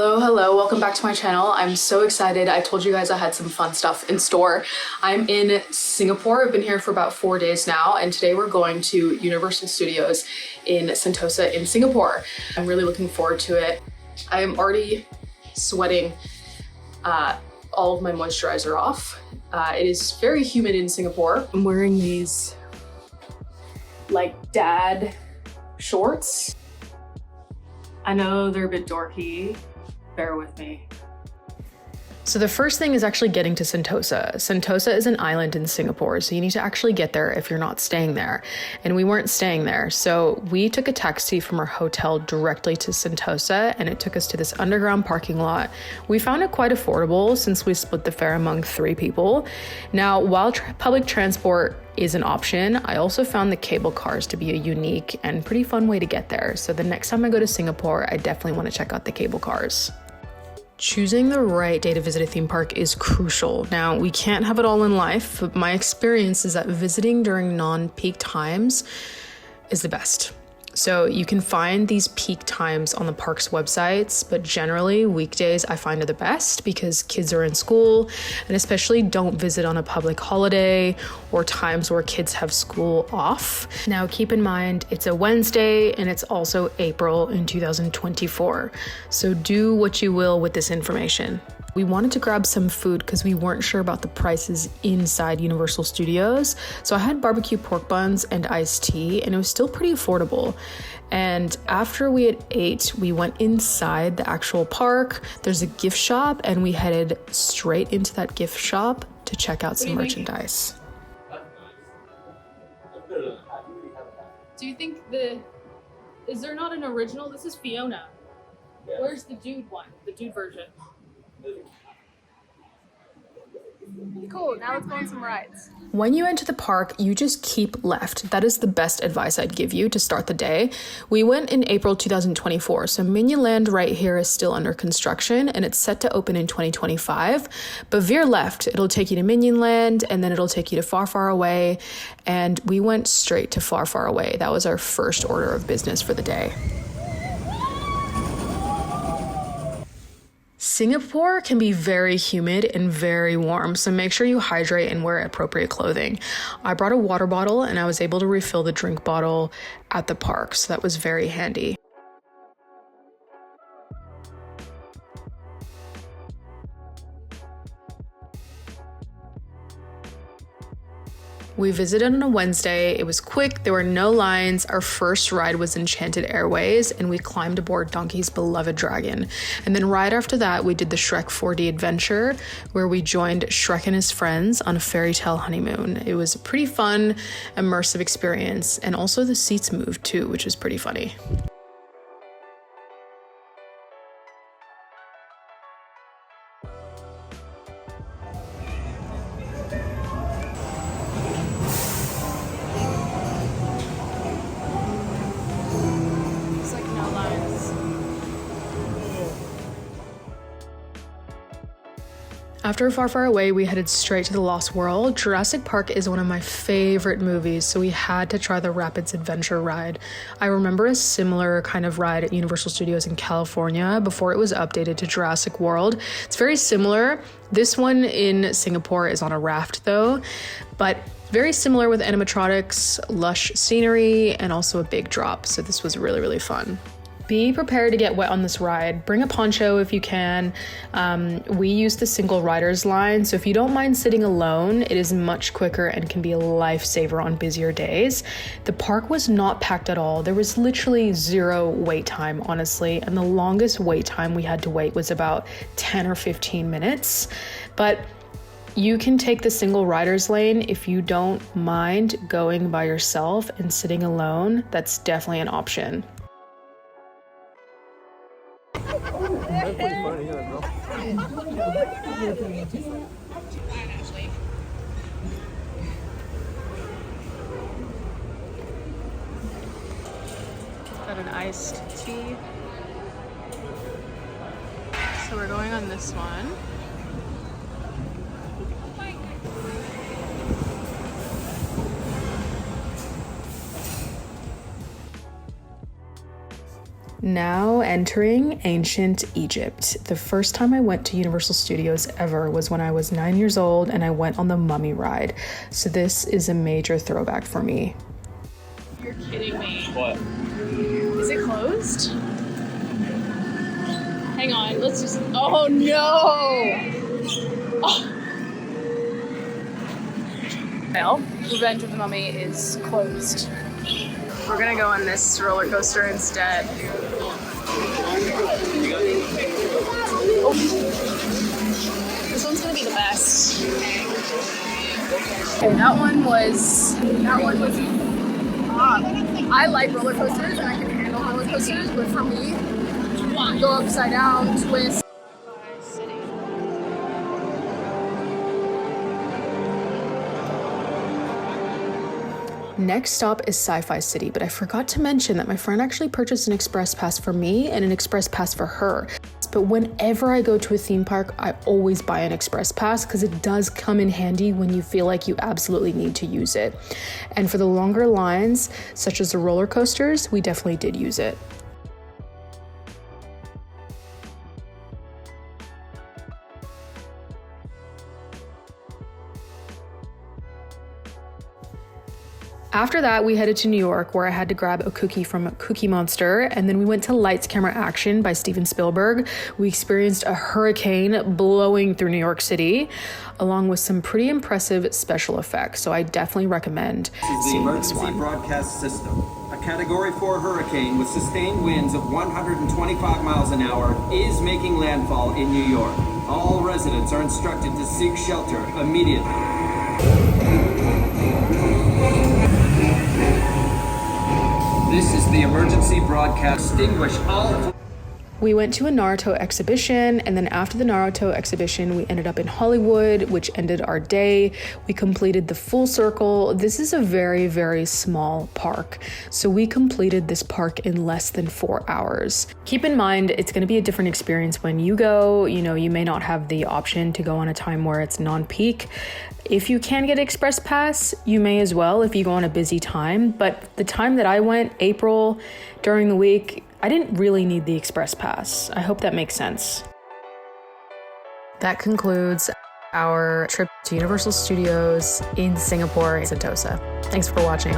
Hello, welcome back to my channel. I'm so excited. I told you guys I had some fun stuff in store. I'm in Singapore. I've been here for about 4 days now, and today we're going to Universal Studios in Sentosa in Singapore. I'm really looking forward to it. I am already sweating all of my moisturizer off. It is very humid in Singapore. I'm wearing these like dad shorts. I know they're a bit dorky, bear with me. So the first thing is actually getting to Sentosa. Sentosa is an island in Singapore, so you need to actually get there if you're not staying there. And we weren't staying there, so we took a taxi from our hotel directly to Sentosa, and it took us to this underground parking lot. We found it quite affordable since we split the fare among 3 people. Now, while public transport is an option, I also found the cable cars to be a unique and pretty fun way to get there. So the next time I go to Singapore, I definitely want to check out the cable cars. Choosing the right day to visit a theme park is crucial. Now, we can't have it all in life, but my experience is that visiting during non-peak times is the best. So you can find these peak times on the park's websites, but generally weekdays I find are the best because kids are in school, and especially don't visit on a public holiday or times where kids have school off. Now keep in mind, it's a Wednesday and it's also April in 2024. So do what you will with this information. We wanted to grab some food because we weren't sure about the prices inside Universal Studios. So I had barbecue pork buns and iced tea, and it was still pretty affordable. And after we had ate, we went inside the actual park. There's a gift shop, and we headed straight into that gift shop to check out some merchandise. Do you think is there not an original? This is Fiona. Where's the dude one? The dude version? Cool, now let's go on some rides. When you enter the park, you just keep left. That is the best advice I'd give you to start the day. We went in April 2024, so Minion Land right here is still under construction and it's set to open in 2025. But veer left, it'll take you to Minion Land and then it'll take you to Far Far Away. And we went straight to Far Far Away. That was our first order of business for the day. Singapore can be very humid and very warm, so make sure you hydrate and wear appropriate clothing. I brought a water bottle and I was able to refill the drink bottle at the park, so that was very handy. We visited on a Wednesday. It was quick, there were no lines. Our first ride was Enchanted Airways, and we climbed aboard Donkey's beloved dragon. And then right after that, we did the Shrek 4D adventure, where we joined Shrek and his friends on a fairy tale honeymoon. It was a pretty fun, immersive experience, and also the seats moved too, which was pretty funny. After Far Far Away, we headed straight to the Lost World. Jurassic Park is one of my favorite movies, so we had to try the Rapids Adventure ride. I remember a similar kind of ride at Universal Studios in California before it was updated to Jurassic World. It's very similar. This one in Singapore is on a raft though, but very similar with animatronics, lush scenery, and also a big drop. So this was really, really fun. Be prepared to get wet on this ride. Bring a poncho if you can. We use the single riders line, so if you don't mind sitting alone, it is much quicker and can be a lifesaver on busier days. The park was not packed at all. There was literally 0 wait time, honestly, and the longest wait time we had to wait was about 10 or 15 minutes. But you can take the single riders lane if you don't mind going by yourself and sitting alone. That's definitely an option. Got an iced tea. So we're going on this one. Now entering ancient Egypt. The first time I went to Universal Studios ever was when I was 9 years old and I went on the Mummy ride. So this is a major throwback for me. You're kidding me. What? Is it closed? Hang on, let's just. Oh no! Oh. Well, Revenge of the Mummy is closed. We're gonna go on this roller coaster instead. Oh. This one's gonna be the best. Okay, that one was. I like roller coasters and I can handle roller coasters, but for me, go upside down, twist. Next stop is Sci-Fi City, but I forgot to mention that my friend actually purchased an express pass for me and an express pass for her. But whenever I go to a theme park, I always buy an express pass because it does come in handy when you feel like you absolutely need to use it. And for the longer lines, such as the roller coasters, we definitely did use it. After that, we headed to New York, where I had to grab a cookie from Cookie Monster, and then we went to Lights, Camera, Action by Steven Spielberg. We experienced a hurricane blowing through New York City, along with some pretty impressive special effects, so I definitely recommend seeing this one. This is the emergency broadcast system. A Category 4 hurricane with sustained winds of 125 miles an hour is making landfall in New York. All residents are instructed to seek shelter immediately. This is the emergency broadcast. Extinguish all. We went to a Naruto exhibition, and then after the Naruto exhibition, we ended up in Hollywood, which ended our day. We completed the full circle. This is a very, very small park, so we completed this park in less than 4 hours. Keep in mind, it's going to be a different experience when you go. You know, you may not have the option to go on a time where it's non-peak. If you can get Express Pass, you may as well if you go on a busy time. But the time that I went, April, during the week, I didn't really need the Express Pass. I hope that makes sense. That concludes our trip to Universal Studios in Singapore, Sentosa. Thanks for watching.